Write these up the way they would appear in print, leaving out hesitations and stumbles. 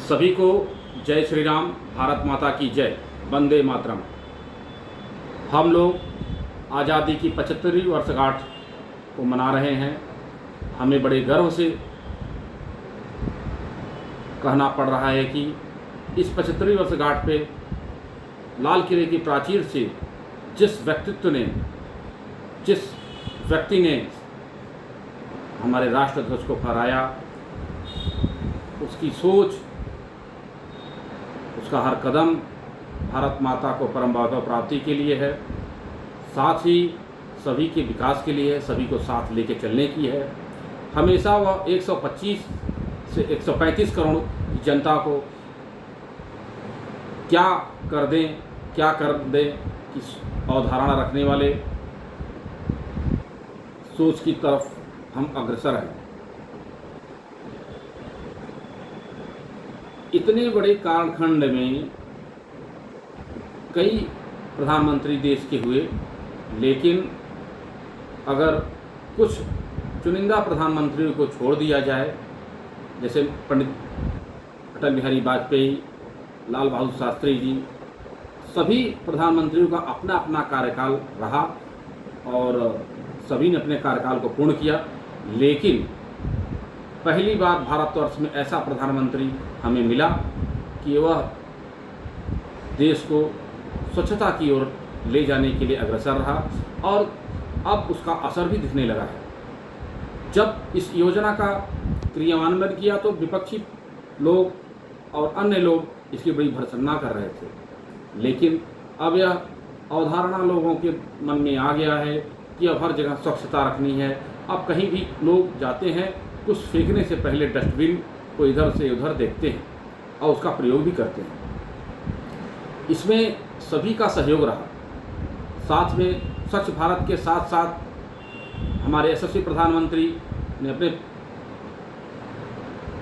सभी को जय श्री राम, भारत माता की जय, वंदे मातरम। हम लोग आज़ादी की 75वीं वर्षगांठ को मना रहे हैं। हमें बड़े गर्व से कहना पड़ रहा है कि इस 75वीं वर्षगांठ पे लाल किले की प्राचीर से जिस व्यक्ति ने हमारे राष्ट्रध्वज को फहराया, उसकी सोच, उसका हर कदम भारत माता को परम वैभव प्राप्ति के लिए है, साथ ही सभी के विकास के लिए है, सभी को साथ लेके चलने की है। हमेशा वह 125 से 135 करोड़ की जनता को क्या कर दें कि अवधारणा रखने वाले सोच की तरफ हम अग्रसर हैं। इतने बड़े कालखंड में कई प्रधानमंत्री देश के हुए, लेकिन अगर कुछ चुनिंदा प्रधानमंत्रियों को छोड़ दिया जाए, जैसे पंडित अटल बिहारी वाजपेयी, लाल बहादुर शास्त्री जी, सभी प्रधानमंत्रियों का अपना अपना कार्यकाल रहा और सभी ने अपने कार्यकाल को पूर्ण किया। लेकिन पहली बार भारतवर्ष में ऐसा प्रधानमंत्री हमें मिला कि वह देश को स्वच्छता की ओर ले जाने के लिए अग्रसर रहा और अब उसका असर भी दिखने लगा है। जब इस योजना का क्रियान्वयन किया तो विपक्षी लोग और अन्य लोग इसकी बड़ी भर्त्सना कर रहे थे, लेकिन अब यह अवधारणा लोगों के मन में आ गया है कि अब हर जगह स्वच्छता रखनी है। अब कहीं भी लोग जाते हैं, कुछ फेंकने से पहले डस्टबिन को इधर से उधर देखते हैं और उसका प्रयोग भी करते हैं। इसमें सभी का सहयोग रहा। साथ में स्वच्छ भारत के साथ साथ हमारे यशस्वी प्रधानमंत्री ने अपने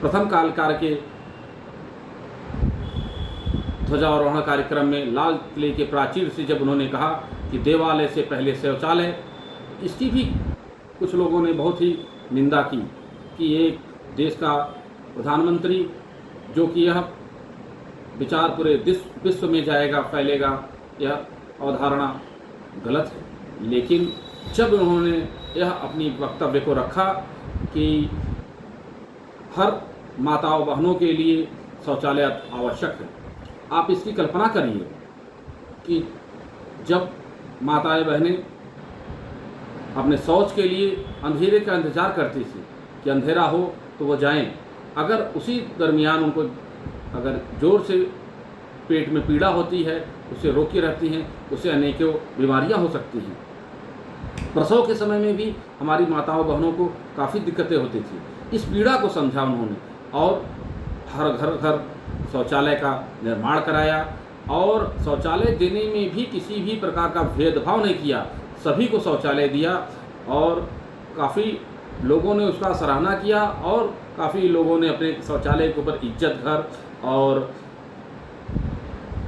प्रथम कार्यकाल के ध्वजारोहण कार्यक्रम में लाल किले के प्राचीर से जब उन्होंने कहा कि देवालय से पहले शौचालय, इसकी भी कुछ लोगों ने बहुत ही निंदा की कि एक देश का प्रधानमंत्री जो कि यह विचार पूरे विश्व में जाएगा, फैलेगा, यह अवधारणा गलत है। लेकिन जब उन्होंने यह अपनी वक्तव्य को रखा कि हर माताओं बहनों के लिए शौचालय आवश्यक है, आप इसकी कल्पना करिए कि जब माताएं बहनें अपने शौच के लिए अंधेरे का इंतज़ार करती थी कि अंधेरा हो तो वो जाएं, अगर उसी दरमियान उनको अगर ज़ोर से पेट में पीड़ा होती है, उसे रोकी रहती हैं, उससे अनेकों बीमारियां हो सकती हैं। प्रसव के समय में भी हमारी माताओं बहनों को काफ़ी दिक्कतें होती थी। इस पीड़ा को समझा उन्होंने और हर घर शौचालय का निर्माण कराया और शौचालय देने में भी किसी भी प्रकार का भेदभाव नहीं किया, सभी को शौचालय दिया और काफ़ी लोगों ने उसका सराहना किया और काफ़ी लोगों ने अपने शौचालय के ऊपर इज्जत घर और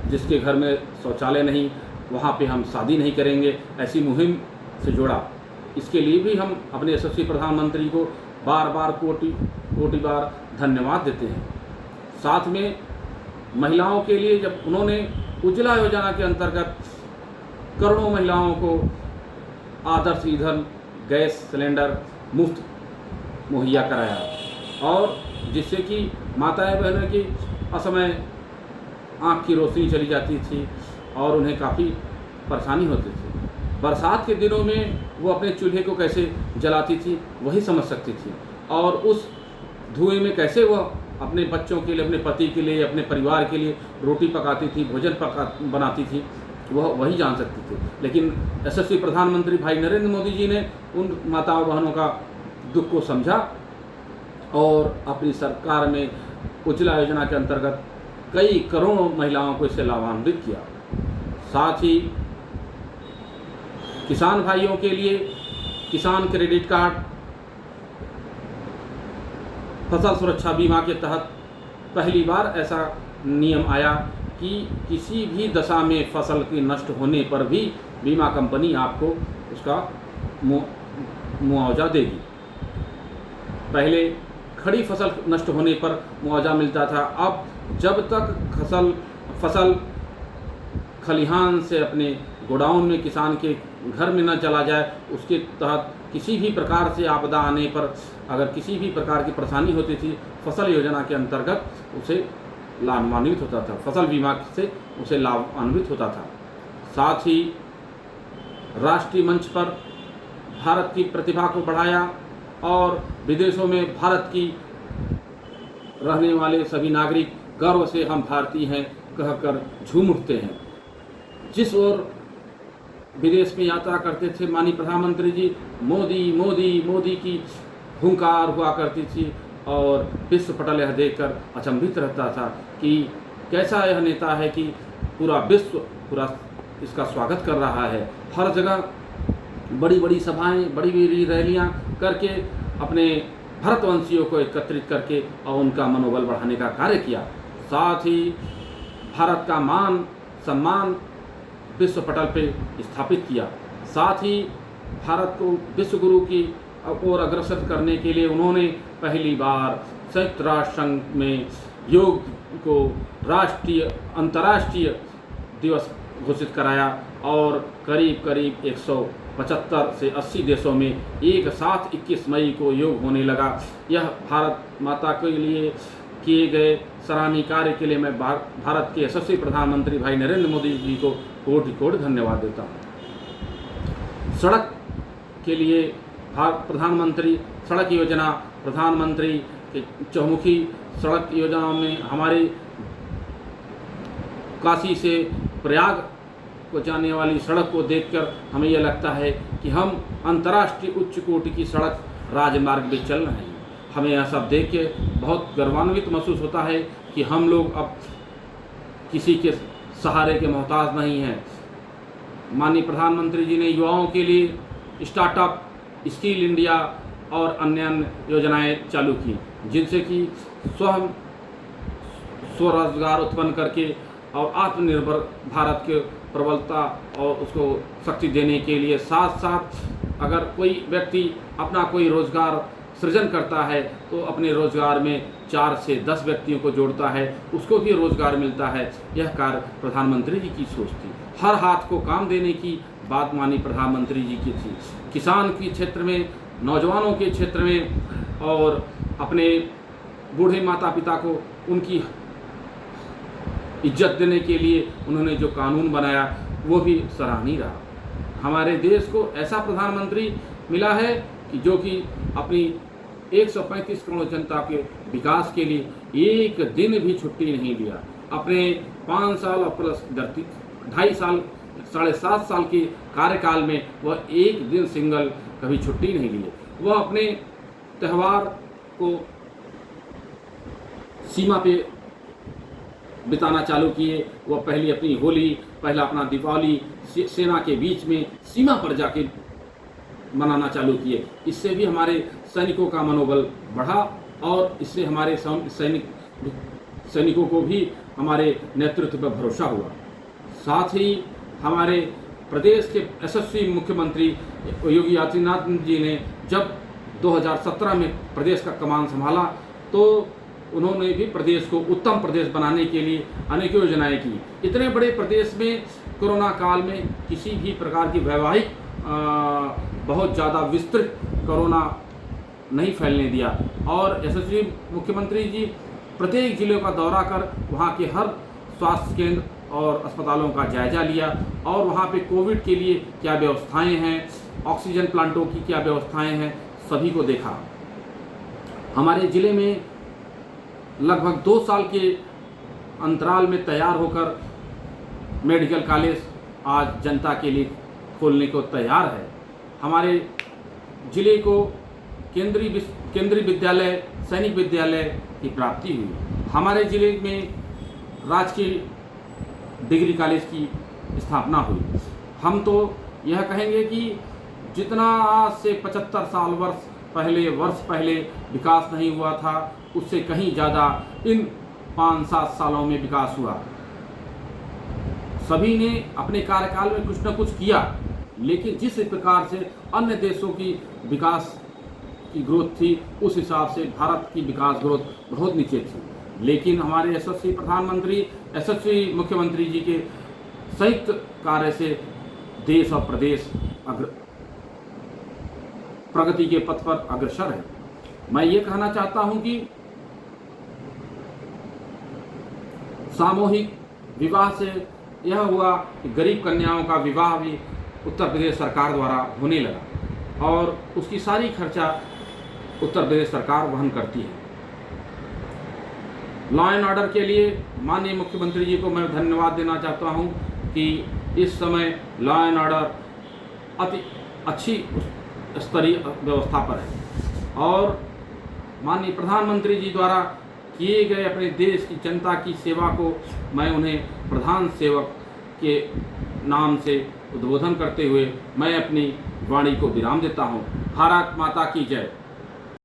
जिसके घर में शौचालय नहीं वहाँ पे हम शादी नहीं करेंगे, ऐसी मुहिम से जोड़ा। इसके लिए भी हम अपने यशस्वी प्रधानमंत्री को बार बार कोटि बार धन्यवाद देते हैं। साथ में महिलाओं के लिए जब उन्होंने उज्ज्वला योजना के अंतर्गत करोड़ों महिलाओं को आदर्श ईंधन गैस सिलेंडर मुफ्त मुहैया कराया और जिससे कि माताएं बहनों की असमय आँख की रोशनी चली जाती थी और उन्हें काफ़ी परेशानी होती थी। बरसात के दिनों में वो अपने चूल्हे को कैसे जलाती थी वही समझ सकती थी और उस धुएं में कैसे वह अपने बच्चों के लिए, अपने पति के लिए, अपने परिवार के लिए रोटी पकाती थी, भोजन बनाती थी, वह वही जान सकती थी। लेकिन यशस्वी प्रधानमंत्री भाई नरेंद्र मोदी जी ने उन माताओं बहनों का दुख को समझा और अपनी सरकार में उज्ज्वला योजना के अंतर्गत कई करोड़ों महिलाओं को इससे लाभान्वित किया। साथ ही किसान भाइयों के लिए किसान क्रेडिट कार्ड, फसल सुरक्षा बीमा के तहत पहली बार ऐसा नियम आया कि किसी भी दशा में फसल के नष्ट होने पर भी बीमा कंपनी आपको उसका मुआवजा देगी। पहले खड़ी फसल नष्ट होने पर मुआवजा मिलता था। अब जब तक फसल खलिहान से अपने गोडाउन में किसान के घर में न चला जाए, उसके तहत किसी भी प्रकार से आपदा आने पर अगर किसी भी प्रकार की परेशानी होती थी, फसल योजना के अंतर्गत उसे लाभान्वित होता था, फसल बीमा से उसे लाभान्वित होता था। साथ ही राष्ट्रीय मंच पर भारत की प्रतिभा को बढ़ाया और विदेशों में भारत की रहने वाले सभी नागरिक गर्व से हम भारतीय हैं कहकर झूम उठते हैं। जिस ओर विदेश में यात्रा करते थे माननीय प्रधानमंत्री जी, मोदी मोदी मोदी की हुंकार हुआ करती थी और विश्व पटल यह देखकर अचंभित रहता था कि कैसा यह नेता है कि पूरा विश्व इसका स्वागत कर रहा है। हर जगह बड़ी बड़ी सभाएं, बड़ी बड़ी रैलियां करके अपने भारतवंशियों को एकत्रित करके और उनका मनोबल बढ़ाने का कार्य किया। साथ ही भारत का मान सम्मान विश्व पटल पे स्थापित किया। साथ ही भारत को विश्व गुरु की ओर अग्रसर करने के लिए उन्होंने पहली बार संयुक्त राष्ट्र संघ में योग को राष्ट्रीय अंतर्राष्ट्रीय दिवस घोषित कराया और करीब करीब 175 से 80 देशों में एक साथ 21 मई को योग होने लगा। यह भारत माता के लिए किए गए सराहनीय कार्य के लिए मैं भारत के यशस्वी प्रधानमंत्री भाई नरेंद्र मोदी जी को कोटि कोटि धन्यवाद देता हूँ। सड़क के लिए प्रधानमंत्री सड़क योजना, प्रधानमंत्री के चौमुखी सड़क योजना में हमारे काशी से प्रयाग को जाने वाली सड़क को देखकर हमें यह लगता है कि हम अंतर्राष्ट्रीय उच्च कोटि की सड़क राजमार्ग में चल रहे हैं। हमें यह सब देख के बहुत गर्वान्वित महसूस होता है कि हम लोग अब किसी के सहारे के मोहताज नहीं हैं। माननीय प्रधानमंत्री जी ने युवाओं के लिए स्टार्टअप, स्किल इंडिया और अन्य योजनाएं चालू की, जिनसे कि स्वरोजगार उत्पन्न करके और आत्मनिर्भर भारत के प्रबलता और उसको शक्ति देने के लिए साथ साथ अगर कोई व्यक्ति अपना कोई रोजगार सृजन करता है तो अपने रोजगार में 4 से 10 व्यक्तियों को जोड़ता है, उसको भी रोजगार मिलता है। यह कार्य प्रधानमंत्री जी की सोच थी। हर हाथ को काम देने की बात माननीय प्रधानमंत्री जी की थी। किसान के क्षेत्र में, नौजवानों के क्षेत्र में और अपने बूढ़े माता पिता को उनकी इज्जत देने के लिए उन्होंने जो कानून बनाया वो भी सराहनीय रहा। हमारे देश को ऐसा प्रधानमंत्री मिला है कि जो कि अपनी 135 करोड़ जनता के विकास के लिए एक दिन भी छुट्टी नहीं लिया। अपने 5 साल और प्लस 2.5 साल 7.5 साल के कार्यकाल में वह एक दिन सिंगल कभी छुट्टी नहीं लिए। वह अपने त्यौहार को सीमा पे बिताना चालू किए। वह पहले अपनी होली, पहला अपना दीपावली सेना के बीच में सीमा पर जाके मनाना चालू किए। इससे भी हमारे सैनिकों का मनोबल बढ़ा और इससे हमारे सैनिकों को भी हमारे नेतृत्व पर भरोसा हुआ। साथ ही हमारे प्रदेश के यशस्वी मुख्यमंत्री योगी आदित्यनाथ जी ने जब 2017 में प्रदेश का कमान संभाला तो उन्होंने भी प्रदेश को उत्तम प्रदेश बनाने के लिए अनेक योजनाएं की। इतने बड़े प्रदेश में कोरोना काल में किसी भी प्रकार की वैवाहिक बहुत ज़्यादा विस्तृत कोरोना नहीं फैलने दिया और यशस्वी मुख्यमंत्री जी प्रत्येक जिले का दौरा कर वहाँ के हर स्वास्थ्य केंद्र और अस्पतालों का जायजा लिया और वहाँ पे कोविड के लिए क्या व्यवस्थाएं हैं, ऑक्सीजन प्लांटों की क्या व्यवस्थाएं हैं, सभी को देखा। हमारे ज़िले में लगभग 2 साल के अंतराल में तैयार होकर मेडिकल कॉलेज आज जनता के लिए खोलने को तैयार है। हमारे ज़िले को केंद्रीय विद्यालय, सैनिक विद्यालय की प्राप्ति हुई। हमारे ज़िले में राजकीय डिग्री कॉलेज की स्थापना हुई। हम तो यह कहेंगे कि जितना आज से 75 वर्ष पहले विकास नहीं हुआ था, उससे कहीं ज़्यादा इन 5-7 सालों में विकास हुआ। सभी ने अपने कार्यकाल में कुछ न कुछ किया, लेकिन जिस प्रकार से अन्य देशों की विकास की ग्रोथ थी उस हिसाब से भारत की विकास ग्रोथ बहुत नीचे थी। लेकिन हमारे यशस्वी प्रधानमंत्री, यशस्वी मुख्यमंत्री जी के संयुक्त कार्य से देश और प्रदेश प्रगति के पथ पर अग्रसर है। मैं ये कहना चाहता हूं कि सामूहिक विवाह से यह हुआ कि गरीब कन्याओं का विवाह भी उत्तर प्रदेश सरकार द्वारा होने लगा और उसकी सारी खर्चा उत्तर प्रदेश सरकार वहन करती है। लॉ एंड ऑर्डर के लिए माननीय मुख्यमंत्री जी को मैं धन्यवाद देना चाहता हूं कि इस समय लॉ एंड ऑर्डर अति अच्छी स्तरीय व्यवस्था पर है और माननीय प्रधानमंत्री जी द्वारा किए गए अपने देश की जनता की सेवा को मैं उन्हें प्रधान सेवक के नाम से उद्बोधन करते हुए मैं अपनी वाणी को विराम देता हूँ। भारत माता की जय।